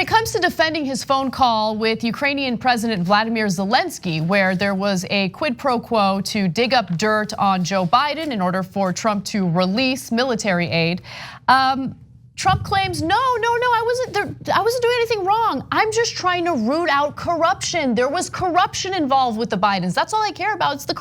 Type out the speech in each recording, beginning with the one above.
when it comes to defending his phone call with Ukrainian President Volodymyr Zelensky, where there was a quid pro quo to dig up dirt on Joe Biden in order for Trump to release military aid, Trump claims, no, I wasn't doing anything wrong. I'm just trying to root out corruption. There was corruption involved with the Bidens. That's all I care about. It's the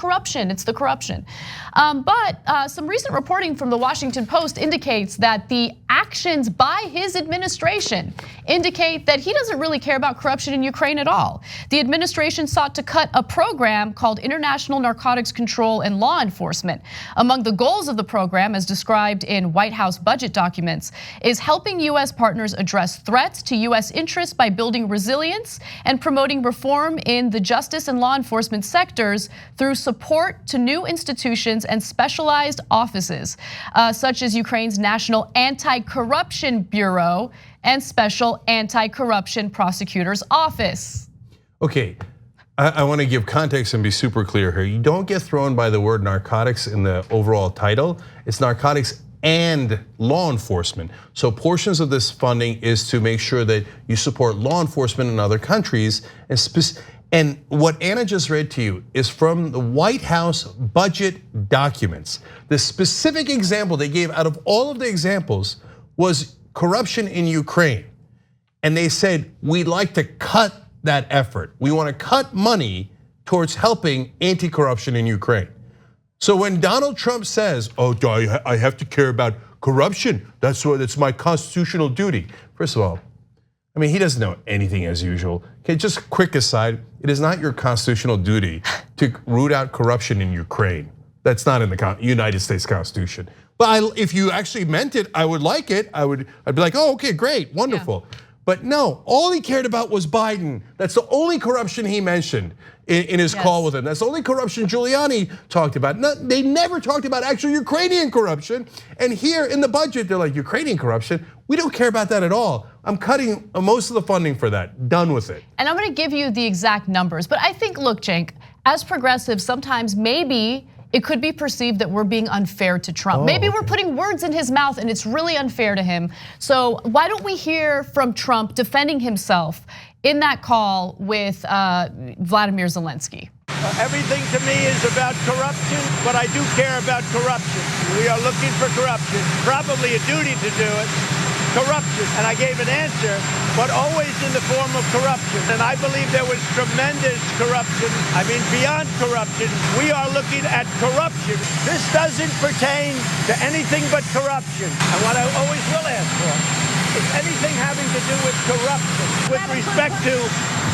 corruption. But some recent reporting from the Washington Post indicates that the actions by his administration indicate that he doesn't really care about corruption in Ukraine at all. The administration sought to cut a program called International Narcotics Control and Law Enforcement. Among the goals of the program, as described in White House budget documents, is helping US partners address threats to US interests by building resilience and promoting reform in the justice and law enforcement sectors through support to new institutions and specialized offices, such as Ukraine's National Anti-Corruption Bureau and Special Anti-Corruption Prosecutor's Office. Okay, I want to give context and be super clear here. You don't get thrown by the word narcotics in the overall title. It's narcotics and law enforcement. So portions of this funding is to make sure that you support law enforcement in other countries. And what Anna just read to you is from the White House budget documents. The specific example they gave out of all of the examples was corruption in Ukraine. And they said, we'd like to cut that effort. We want to cut money towards helping anti-corruption in Ukraine. So when Donald Trump says, oh, I have to care about corruption, that's my constitutional duty. First of all, I mean, he doesn't know anything as usual. Okay, just quick aside, it is not your constitutional duty to root out corruption in Ukraine. That's not in the United States Constitution. But if you actually meant it, I would like it. I'd be like, oh, okay, great, wonderful. Yeah. But no, all he cared about was Biden. That's the only corruption he mentioned in his call with him. That's the only corruption Giuliani talked about. They never talked about actual Ukrainian corruption. And here in the budget, they're like, Ukrainian corruption? We don't care about that at all. I'm cutting most of the funding for that, done with it. And I'm gonna give you the exact numbers, but I think, look, Cenk, as progressives, sometimes maybe it could be perceived that we're being unfair to Trump. Maybe we're putting words in his mouth and it's really unfair to him. So why don't we hear from Trump defending himself in that call with Volodymyr Zelensky? Everything to me is about corruption, but I do care about corruption. We are looking for corruption, probably a duty to do it. Corruption, and I gave an answer, but always in the form of corruption. And I believe there was tremendous corruption. I mean, beyond corruption, we are looking at corruption. This doesn't pertain to anything but corruption. And what I always will ask for is anything having to do with corruption. With respect to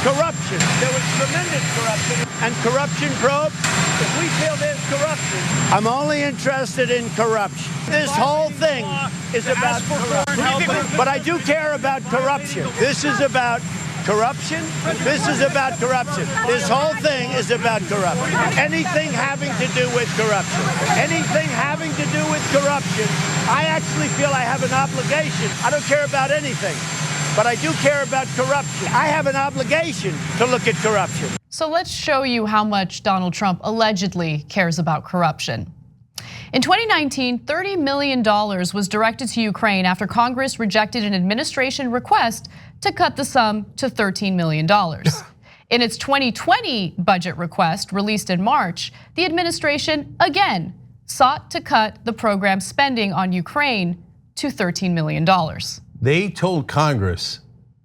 corruption, there was tremendous corruption, and corruption probes. If we feel there's corruption, I'm only interested in corruption. This whole thing is about corruption, but I do care about corruption. This is about corruption. This is about corruption. This whole thing is about corruption. Anything having to do with corruption. Anything having to do with corruption, I actually feel I have an obligation. I don't care about anything, but I do care about corruption. I have an obligation to look at corruption. So let's show you how much Donald Trump allegedly cares about corruption. In 2019, $30 million was directed to Ukraine after Congress rejected an administration request to cut the sum to $13 million. In its 2020 budget request released in March, the administration again sought to cut the program's spending on Ukraine to $13 million. They told Congress,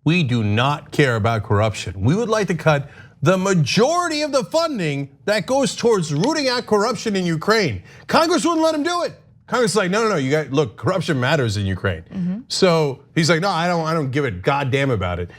we do not care about corruption. We would like to cut the majority of the funding that goes towards rooting out corruption in Ukraine. Congress wouldn't let him do it. Congress is like, no, you got, look, corruption matters in Ukraine. So he's like, no, I don't give a goddamn about it.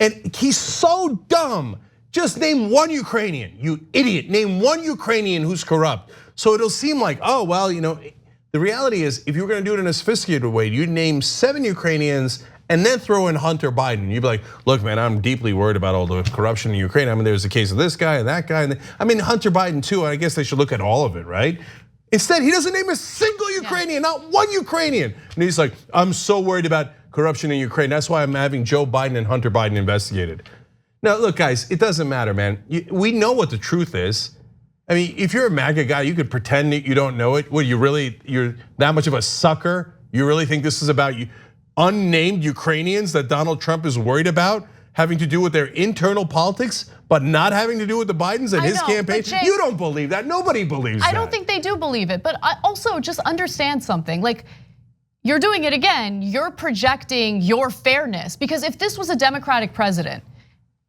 And he's so dumb. Just name one Ukrainian, you idiot. Name one Ukrainian who's corrupt. So it'll seem like, oh, well, the reality is, if you were gonna do it in a sophisticated way, you'd name 7 Ukrainians and then throw in Hunter Biden. You'd be like, look, man, I'm deeply worried about all the corruption in Ukraine. I mean, there's the case of this guy and that guy. And I mean, Hunter Biden too, I guess they should look at all of it, right? Instead, he doesn't name a single Ukrainian, not one Ukrainian. And he's like, I'm so worried about corruption in Ukraine. That's why I'm having Joe Biden and Hunter Biden investigated. Now, look, guys, it doesn't matter, man. We know what the truth is. I mean, if you're a MAGA guy, you could pretend that you don't know it. What, you're that much of a sucker? You really think this is about you? unnamed Ukrainians that Donald Trump is worried about having to do with their internal politics, but not having to do with the Bidens and his campaign? Jay, you don't believe that. Nobody believes that. I don't think they do believe it, but I also just understand something. Like, you're doing it again. You're projecting your fairness, because if this was a Democratic president,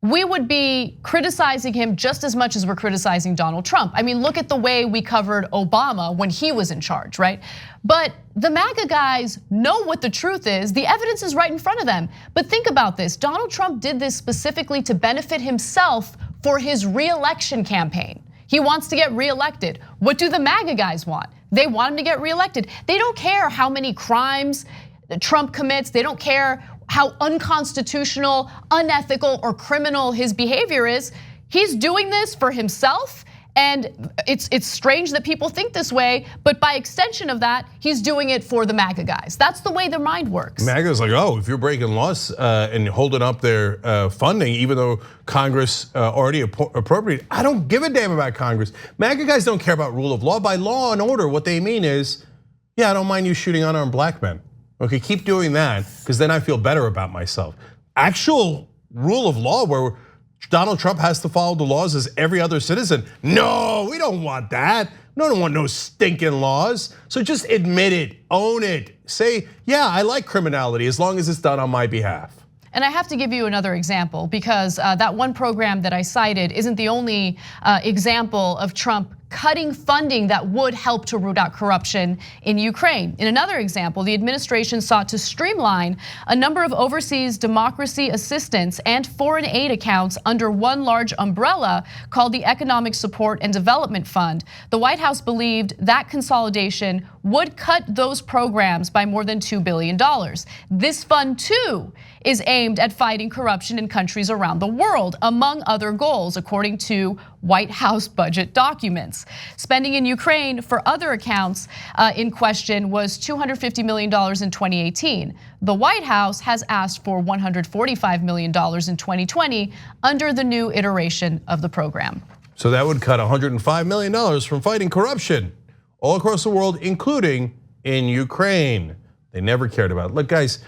we would be criticizing him just as much as we're criticizing Donald Trump. I mean, look at the way we covered Obama when he was in charge, right? But the MAGA guys know what the truth is. The evidence is right in front of them. But think about this. Donald Trump did this specifically to benefit himself for his re-election campaign. He wants to get reelected. What do the MAGA guys want? They want him to get reelected. They don't care how many crimes Trump commits. They don't care how unconstitutional, unethical, or criminal his behavior is. He's doing this for himself, and it's strange that people think this way, but by extension of that, he's doing it for the MAGA guys. That's the way their mind works. MAGA's like, oh, if you're breaking laws and holding up their funding, even though Congress already appropriated, I don't give a damn about Congress. MAGA guys don't care about rule of law. By law and order, what they mean is, yeah, I don't mind you shooting unarmed black men. Okay, keep doing that, because then I feel better about myself. Actual rule of law where Donald Trump has to follow the laws as every other citizen. No, we don't want that. No, don't want no stinking laws. So just admit it, own it. Say, yeah, I like criminality as long as it's done on my behalf. And I have to give you another example, because that one program that I cited isn't the only example of Trump cutting funding that would help to root out corruption in Ukraine. In another example, the administration sought to streamline a number of overseas democracy assistance and foreign aid accounts under one large umbrella called the Economic Support and Development Fund. The White House believed that consolidation would cut those programs by more than $2 billion. This fund too is aimed at fighting corruption in countries around the world, among other goals, according to White House budget documents. Spending in Ukraine for other accounts in question was $250 million in 2018. The White House has asked for $145 million in 2020 under the new iteration of the program. So that would cut $105 million from fighting corruption all across the world, including in Ukraine. They never cared about it. Look, guys,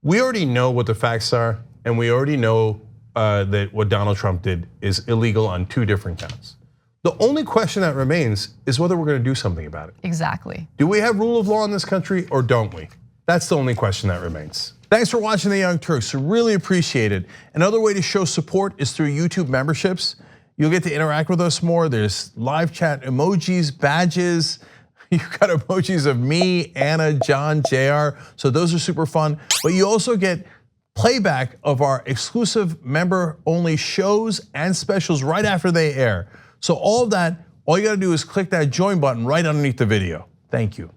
we already know what the facts are, and we already know that what Donald Trump did is illegal on 2 different counts. The only question that remains is whether we're gonna do something about it. Exactly. Do we have rule of law in this country or don't we? That's the only question that remains. Thanks for watching The Young Turks, really appreciate it. Another way to show support is through YouTube memberships. You'll get to interact with us more. There's live chat emojis, badges. You've got emojis of me, Anna, John, JR. So those are super fun. But you also get playback of our exclusive member-only shows and specials right after they air. So all of that, all you gotta do is click that join button right underneath the video. Thank you.